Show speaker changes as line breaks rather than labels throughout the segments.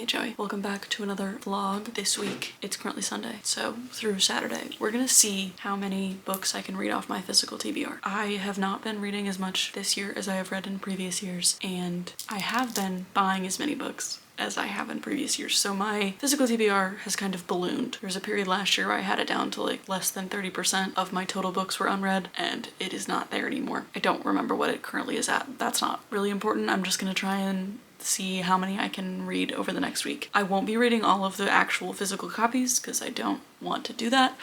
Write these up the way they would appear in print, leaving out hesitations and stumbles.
Joey. Welcome back to another vlog. This week, it's currently Sunday, so through Saturday, we're gonna see how many books I can read off my physical TBR. I have not been reading as much this year as I have read in previous years, and I have been buying as many books as I have in previous years. So my physical TBR has kind of ballooned. There was a period last year where I had it down to like less than 30% of my total books were unread, and it is not there anymore. I don't remember what it currently is at. That's not really important. I'm just gonna try and see how many I can read over the next week. I won't be reading all of the actual physical copies because I don't want to do that.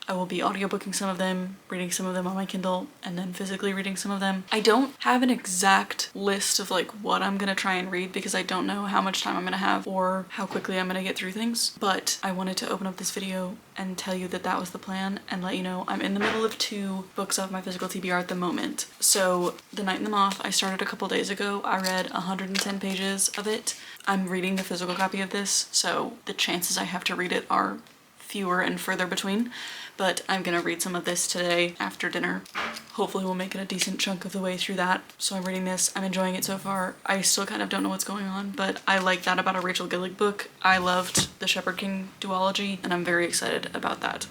I will be audiobooking some of them, reading some of them on my Kindle, and then physically reading some of them. I don't have an exact list of like what I'm gonna try and read because I don't know how much time I'm gonna have or how quickly I'm gonna get through things, but I wanted to open up this video and tell you that that was the plan and let you know I'm in the middle of 2 books of my physical TBR at the moment. So The Night and the Moth, I started a couple days ago. I read 110 pages of it. I'm reading the physical copy of this, so the chances I have to read it are fewer and further between, but I'm gonna read some of this today after dinner. Hopefully we'll make it a decent chunk of the way through that. So I'm reading this, I'm enjoying it so far. I still kind of don't know what's going on, but I like that about a Rachel Gillig book. I loved the Shepherd King duology, and I'm very excited about that.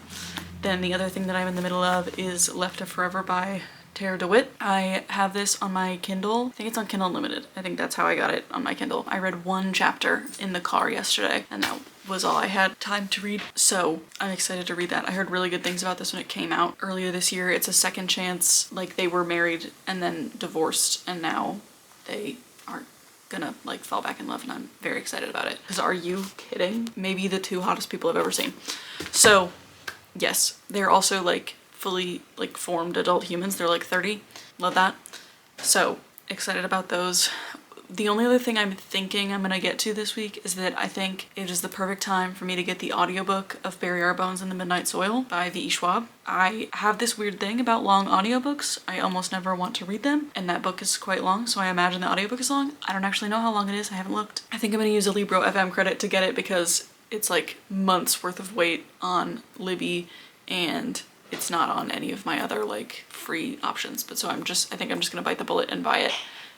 Then the other thing that I'm in the middle of is Left to Forever by Tara DeWitt. I have this on my Kindle. I think it's on Kindle Unlimited. I think that's how I got it on my Kindle. I read 1 chapter in the car yesterday, and that was all I had time to read. So I'm excited to read that. I heard really good things about this when it came out earlier this year. It's a second chance. Like, they were married and then divorced, and now they are gonna like fall back in love, and I'm very excited about it. Because are you kidding? Maybe the 2 hottest people I've ever seen. So yes, they're also like fully like formed adult humans. They're like 30. Love that. So excited about those. The only other thing I'm thinking I'm gonna get to this week is that I think it is the perfect time for me to get the audiobook of Bury Our Bones in the Midnight Soil by V.E. Schwab. I have this weird thing about long audiobooks. I almost never want to read them, and that book is quite long, so I imagine the audiobook is long. I don't actually know how long it is. I haven't looked. I think I'm gonna use a Libro FM credit to get it because it's like months worth of wait on Libby, and it's not on any of my other like free options. But so I think I'm just gonna bite the bullet and buy it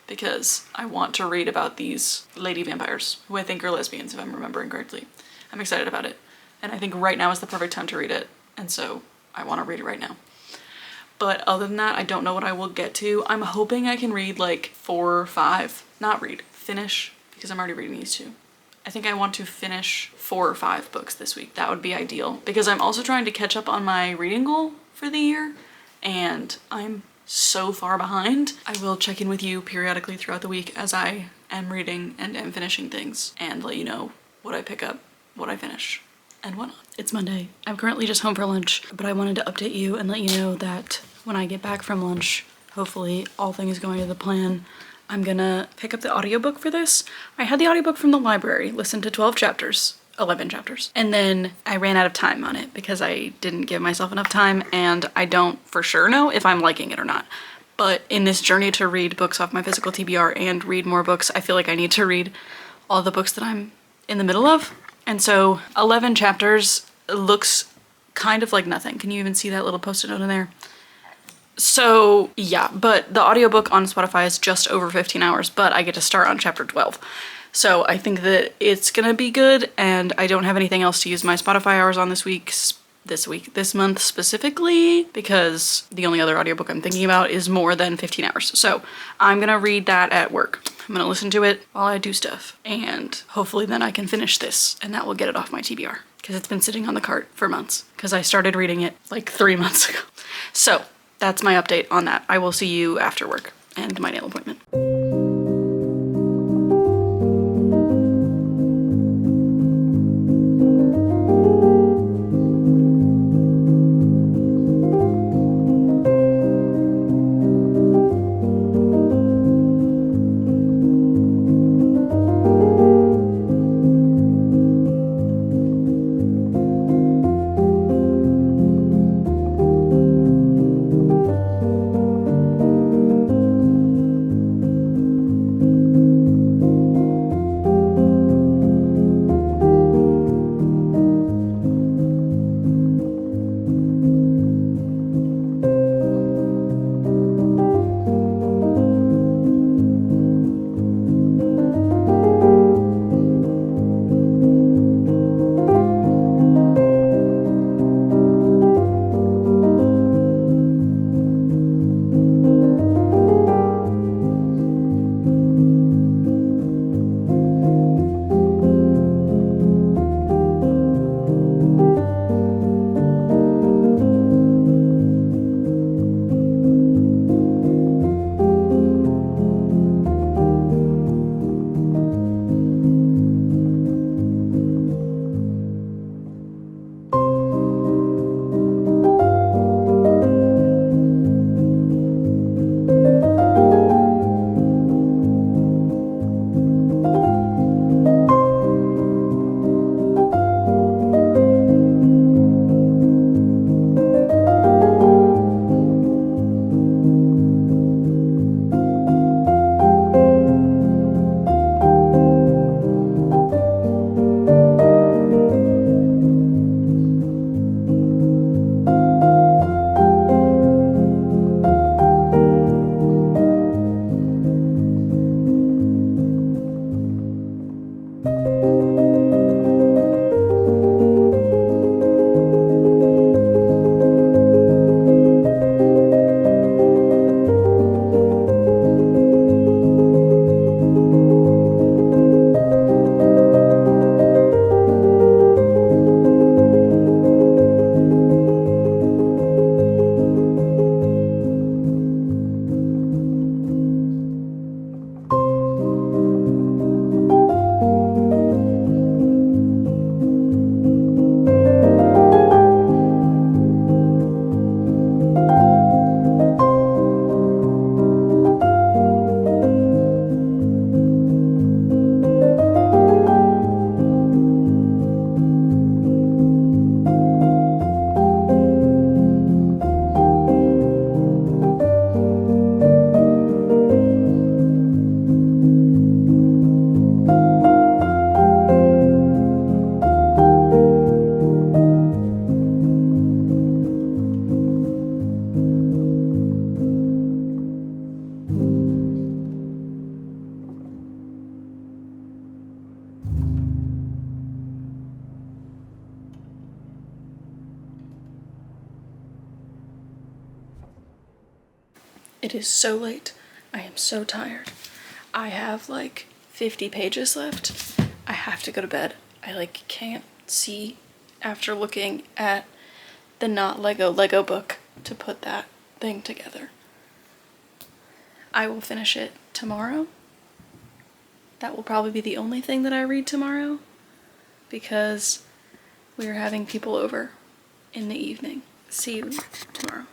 because I want to read about these lady vampires who I think are lesbians, if I'm remembering correctly. I'm excited about it, and I think right now is the perfect time to read it, and so I want to read it right now. But other than that, I don't know what I will get to. I'm hoping I can read like 4 or 5, finish, because I'm already reading these 2. I think I want to finish 4 or 5 books this week. That would be ideal, because I'm also trying to catch up on my reading goal for the year, and I'm so far behind. I will check in with you periodically throughout the week as I am reading and am finishing things, and let you know what I pick up, what I finish, and whatnot. It's Monday. I'm currently just home for lunch, but I wanted to update you and let you know that when I get back from lunch, hopefully all things going to the plan, I'm gonna pick up the audiobook for this. I had the audiobook from the library, listened to 11 chapters, and then I ran out of time on it because I didn't give myself enough time, and I don't for sure know if I'm liking it or not. But in this journey to read books off my physical TBR and read more books, I feel like I need to read all the books that I'm in the middle of. And so 11 chapters looks kind of like nothing. Can you even see that little post-it note in there? So yeah, but the audiobook on Spotify is just over 15 hours, but I get to start on chapter 12. So I think that it's gonna be good, and I don't have anything else to use my Spotify hours on this month specifically, because the only other audiobook I'm thinking about is more than 15 hours. So I'm gonna read that at work. I'm gonna listen to it while I do stuff, and hopefully then I can finish this, and that will get it off my TBR, because it's been sitting on the cart for months, because I started reading it like 3 months ago. So that's my update on that. I will see you after work and my nail appointment. It is so late. I am so tired. I have like 50 pages left. I have to go to bed. I like can't see after looking at the not Lego book to put that thing together. I will finish it tomorrow. That will probably be the only thing that I read tomorrow because we are having people over in the evening. See you tomorrow.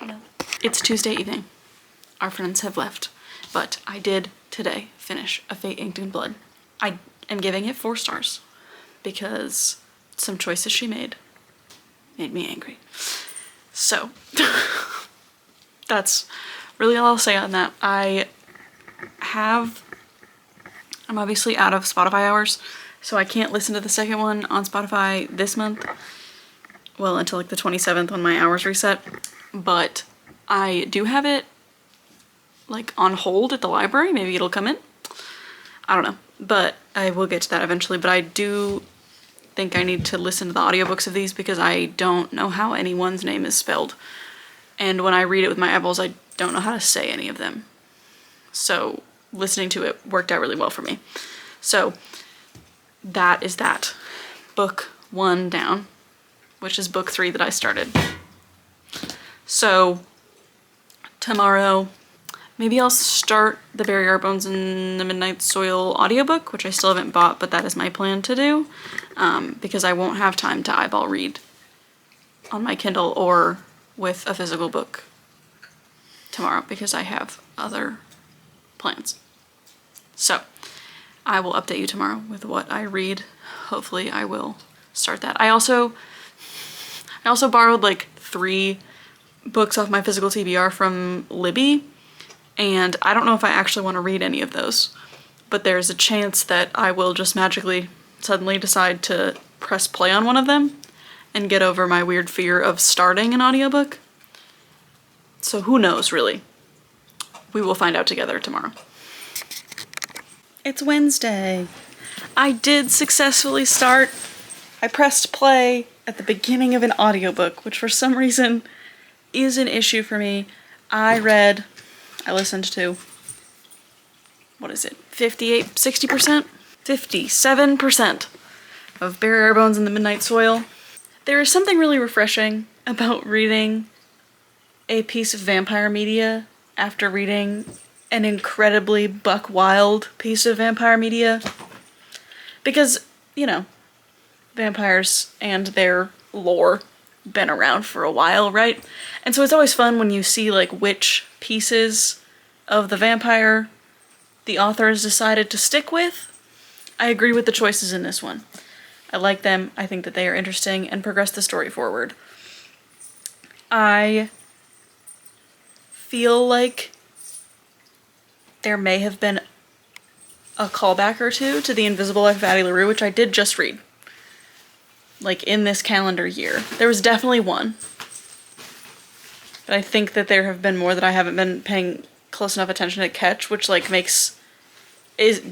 No. It's Tuesday evening. Our friends have left, but I did today finish A Fate Inked in Blood. I am giving it 4 stars because some choices she made me angry. So that's really all I'll say on that. I'm obviously out of Spotify hours, so I can't listen to the second one on Spotify this month. Well, until like the 27th when my hours reset. But I do have it like on hold at the library. Maybe it'll come in. I don't know, but I will get to that eventually. But I do think I need to listen to the audiobooks of these because I don't know how anyone's name is spelled. And when I read it with my eyeballs, I don't know how to say any of them. So listening to it worked out really well for me. So that is that. Book 1 down, which is book 3 that I started. So tomorrow, maybe I'll start the Barrier Bones in the Midnight Soil audiobook, which I still haven't bought, but that is my plan to do, because I won't have time to eyeball read on my Kindle or with a physical book tomorrow because I have other plans. So I will update you tomorrow with what I read. Hopefully I will start that. I also borrowed like 3 books off my physical TBR from Libby, and I don't know if I actually want to read any of those, but there's a chance that I will just magically suddenly decide to press play on one of them and get over my weird fear of starting an audiobook. So who knows, really? We will find out together tomorrow. It's Wednesday. I did successfully start. I pressed play at the beginning of an audiobook, which for some reason is an issue for me. I listened to, what is it, 60%? 57% of Barrier Bones in the Midnight Soil. There is something really refreshing about reading a piece of vampire media after reading an incredibly buck wild piece of vampire media. Because, you know, vampires and their lore been around for a while, right? And so it's always fun when you see like which pieces of the vampire the author has decided to stick with. I agree with the choices in this one. I like them. I think that they are interesting and progress the story forward. I feel like there may have been a callback or two to The Invisible Life of Addie LaRue, which I did just read. Like in this calendar year. There was definitely one. But I think that there have been more that I haven't been paying close enough attention to catch, which like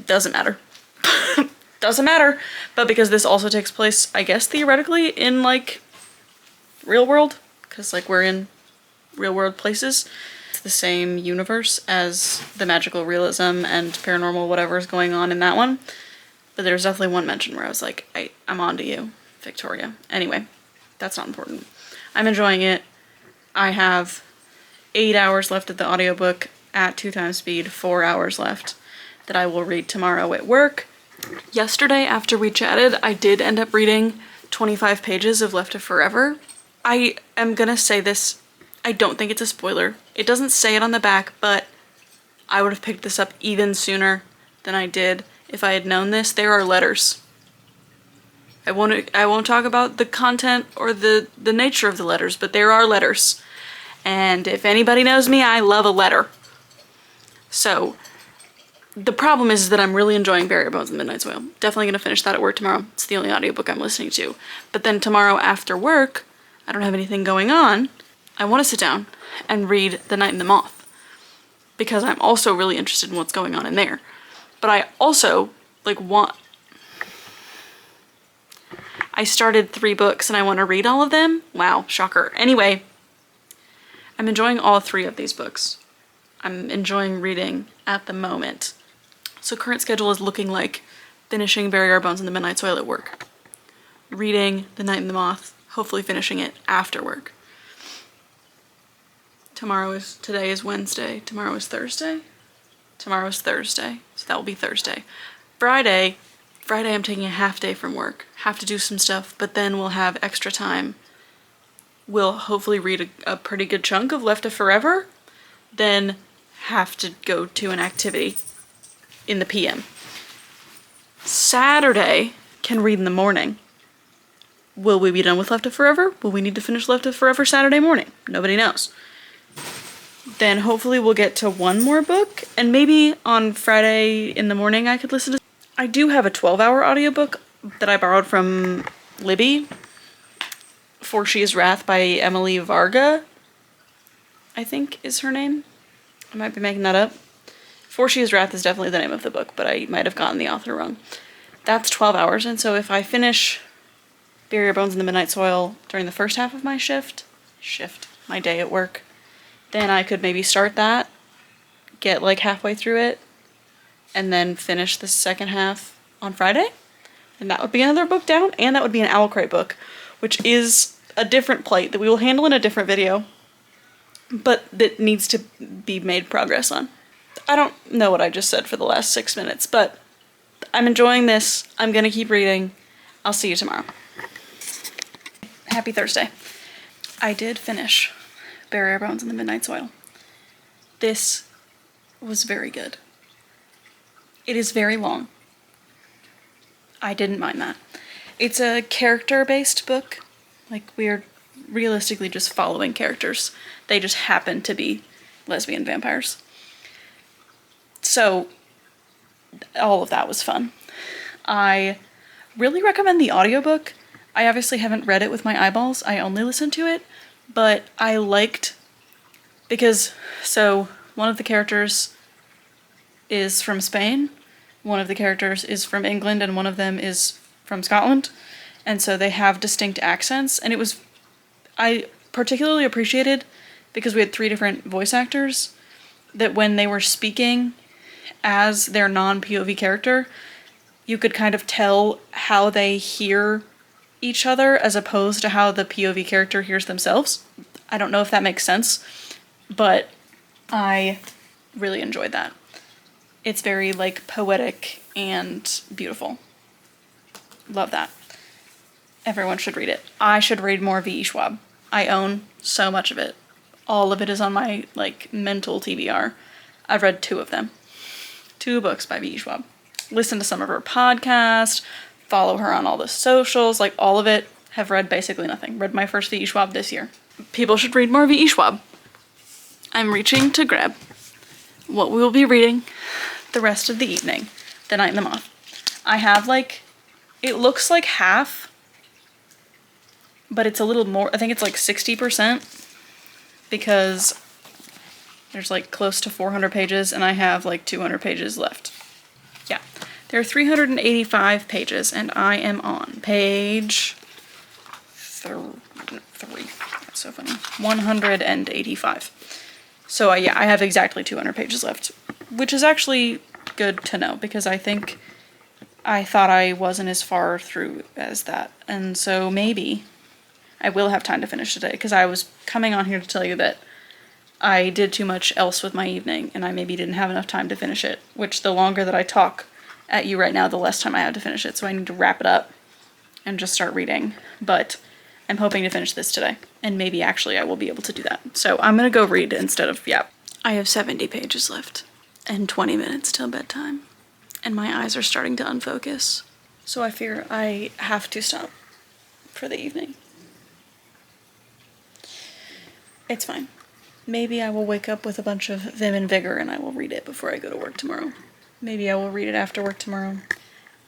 doesn't matter. Doesn't matter. But because this also takes place, I guess theoretically, in like real world, because like we're in real world places. It's the same universe as the magical realism and paranormal whatever is going on in that one. But there's definitely one mention where I was like, I'm on to you, Victoria. Anyway, that's not important. I'm enjoying it. I have 8 hours left of the audiobook at 2 times speed, 4 hours left that I will read tomorrow at work. Yesterday, after we chatted, I did end up reading 25 pages of Left of Forever. I am gonna say this, I don't think it's a spoiler. It doesn't say it on the back, but I would have picked this up even sooner than I did if I had known this. There are letters. I won't talk about the content or the nature of the letters, but there are letters. And if anybody knows me, I love a letter. So the problem is that I'm really enjoying Barrier Bones and Midnight Soil. Definitely gonna finish that at work tomorrow. It's the only audiobook I'm listening to. But then tomorrow after work, I don't have anything going on. I want to sit down and read The Night and the Moth because I'm also really interested in what's going on in there. But I also I started 3 books and I want to read all of them. Wow, shocker. Anyway, I'm enjoying all three of these books. I'm enjoying reading at the moment. So current schedule is looking like finishing Bury Our Bones in the Midnight Soil at work. Reading The Night and the Moth, hopefully finishing it after work. Today is Wednesday. Tomorrow is Thursday? Tomorrow is Thursday, so that will be Thursday. Friday I'm taking a half day from work. Have to do some stuff, but then we'll have extra time. We'll hopefully read a pretty good chunk of Left of Forever, then have to go to an activity in the PM. Saturday, can read in the morning. Will we be done with Left of Forever? Will we need to finish Left of Forever Saturday morning? Nobody knows. Then hopefully we'll get to one more book, and maybe on Friday in the morning I could listen to... I do have a 12-hour audiobook that I borrowed from Libby, For She Is Wrath by Emily Varga, I think is her name. I might be making that up. For She Is Wrath is definitely the name of the book, but I might have gotten the author wrong. That's 12 hours, and so if I finish Bury Your Bones in the Midnight Soil during the first half of my my day at work, then I could maybe start that, get like halfway through it, and then finish the second half on Friday. And that would be another book down, and that would be an Owl Crate book, which is a different plight that we will handle in a different video, but that needs to be made progress on. I don't know what I just said for the last 6 minutes, but I'm enjoying this. I'm gonna keep reading. I'll see you tomorrow. Happy Thursday. I did finish Bury Our Bones in the Midnight Soil. This was very good. It is very long. I didn't mind that. It's a character-based book. Like, we're realistically just following characters. They just happen to be lesbian vampires. So, all of that was fun. I really recommend the audiobook. I obviously haven't read it with my eyeballs. I only listened to it. But I liked, because, so, one of the characters is from Spain, one of the characters is from England, and one of them is from Scotland, and so they have distinct accents, and I particularly appreciated, because we had 3 different voice actors, that when they were speaking as their non-POV character, you could kind of tell how they hear each other as opposed to how the POV character hears themselves. I don't know if that makes sense, but I really enjoyed that. It's very, like, poetic and beautiful. Love that. Everyone should read it. I should read more V.E. Schwab. I own so much of it. All of it is on my, like, mental TBR. I've read 2 of them. 2 books by V.E. Schwab. Listen to some of her podcasts, follow her on all the socials, like, all of it. Have read basically nothing. Read my first V.E. Schwab this year. People should read more V.E. Schwab. I'm reaching to grab what we will be reading the rest of the evening. The Night and the Moth. I have, like, it looks like half, but it's a little more, I think it's like 60%, because there's like close to 400 pages and I have like 200 pages left. Yeah, there are 385 pages and I am on page 3. That's so funny. 185. So yeah, I have exactly 200 pages left, which is actually good to know, because I think I thought I wasn't as far through as that, and so maybe I will have time to finish today, because I was coming on here to tell you that I did too much else with my evening and I maybe didn't have enough time to finish it, which the longer that I talk at you right now, the less time I have to finish it, so I need to wrap it up and just start reading. But I'm hoping to finish this today, and maybe actually I will be able to do that. So I'm gonna go read instead of, yeah. I have 70 pages left and 20 minutes till bedtime, and my eyes are starting to unfocus, so I fear I have to stop for the evening. It's fine. Maybe I will wake up with a bunch of vim and vigor and I will read it before I go to work tomorrow. Maybe I will read it after work tomorrow.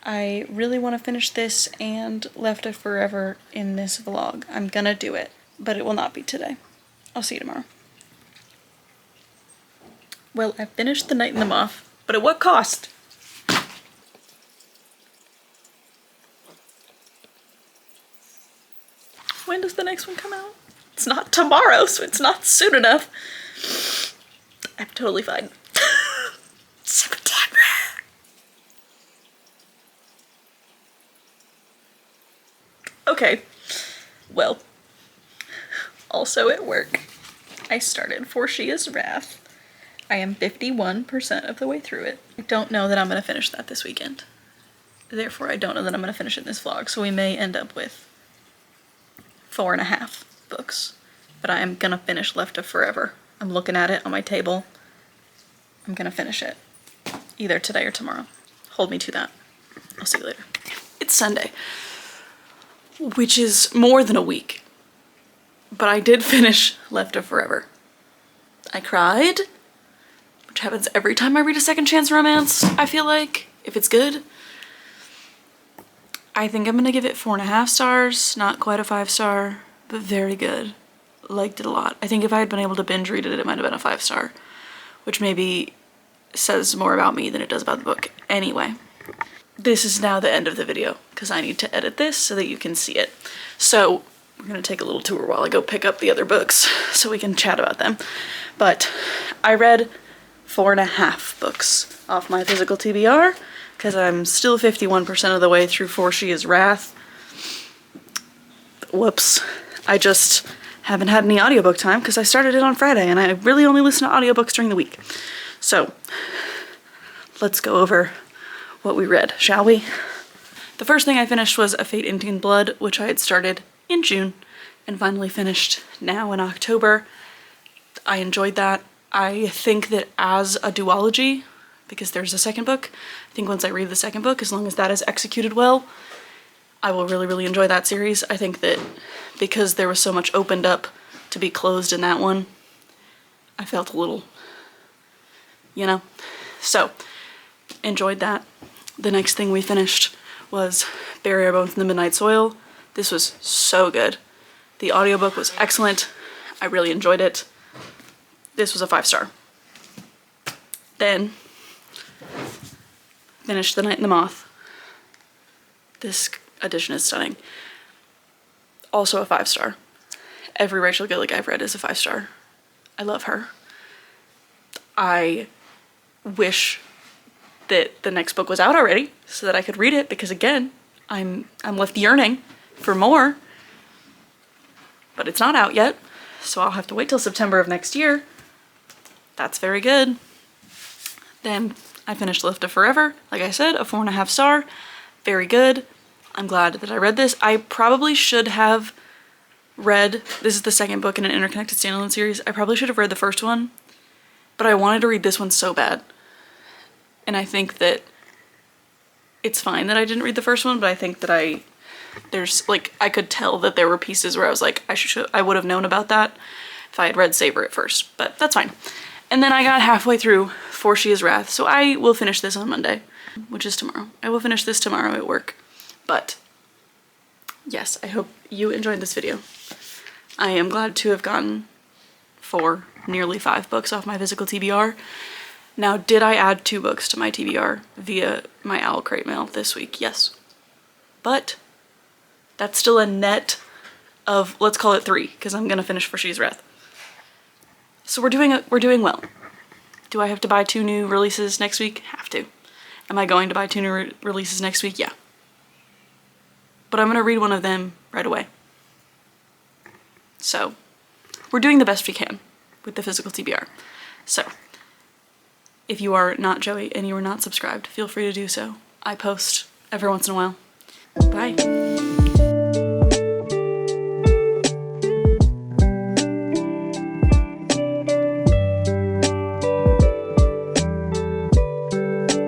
I really want to finish this and Left of Forever in this vlog. I'm gonna do it, but it will not be today. I'll see you tomorrow. Well, I finished The Night and the Moth, but at what cost? When does the next one come out? It's not tomorrow, so it's not soon enough. I'm totally fine. September. Okay, well, also at work, I started For She Is Wrath. I am 51% of the way through it. I don't know that I'm going to finish that this weekend. Therefore, I don't know that I'm going to finish it in this vlog, so we may end up with 4.5 books. But I am going to finish Left of Forever. I'm looking at it on my table. I'm going to finish it either today or tomorrow. Hold me to that. I'll see you later. It's Sunday, which is more than a week. But I did finish Left of Forever. I cried, which happens every time I read a second chance romance, I feel like, if it's good. I think I'm gonna give it 4.5 stars, not quite a 5-star, but very good. Liked it a lot. I think if I had been able to binge read it, it might have been a 5-star, which maybe says more about me than it does about the book. Anyway, this is now the end of the video because I need to edit this so that you can see it. So we're gonna take a little tour while I go pick up the other books so we can chat about them. But I read 4.5 books off my physical TBR because I'm still 51% of the way through For She Is Wrath. Whoops. I just haven't had any audiobook time because I started it on Friday and I really only listen to audiobooks during the week. So let's go over what we read, shall we? The first thing I finished was A Fate in Blood, which I had started in June and finally finished now in October. I enjoyed that. I think that as a duology, because there's a second book, I think once I read the second book, as long as that is executed well, I will really, really enjoy that series. I think that because there was so much opened up to be closed in that one, I felt a little, you know? So, enjoyed that. The next thing we finished was Bury Our Bones in the Midnight Soil. This was so good. The audiobook was excellent. I really enjoyed it. This was a 5-star. Then, finished The Night and the Moth. This edition is stunning. Also a 5-star. Every Rachel Gillig I've read is a 5-star. I love her. I wish that the next book was out already so that I could read it because again, I'm left yearning for more. But it's not out yet, so I'll have to wait till September of next year. That's very good. Then I finished Left of Forever. Like I said, a 4.5 star. Very good. I'm glad that I read this. I probably should have read, this is the second book in an interconnected standalone series. I probably should have read the first one, but I wanted to read this one so bad. And I think that it's fine that I didn't read the first one, but I think that I could tell that there were pieces where I was like, I would have known about that if I had read Savor at first, but that's fine. And then I got halfway through For She Is Wrath, so I will finish this on Monday, which is tomorrow. I will finish this tomorrow at work. But yes, I hope you enjoyed this video. I am glad to have gotten 4, nearly 5 books off my physical TBR. Now, did I add 2 books to my TBR via my Owl Crate mail this week? Yes. But that's still a net of, let's call it 3, because I'm gonna finish For She's Wrath. So we're doing well. Do I have to buy 2 new releases next week? Have to. Am I going to buy 2 new releases next week? Yeah. But I'm gonna read one of them right away. So we're doing the best we can with the physical TBR. So if you are not Joey and you are not subscribed, feel free to do so. I post every once in a while. Bye.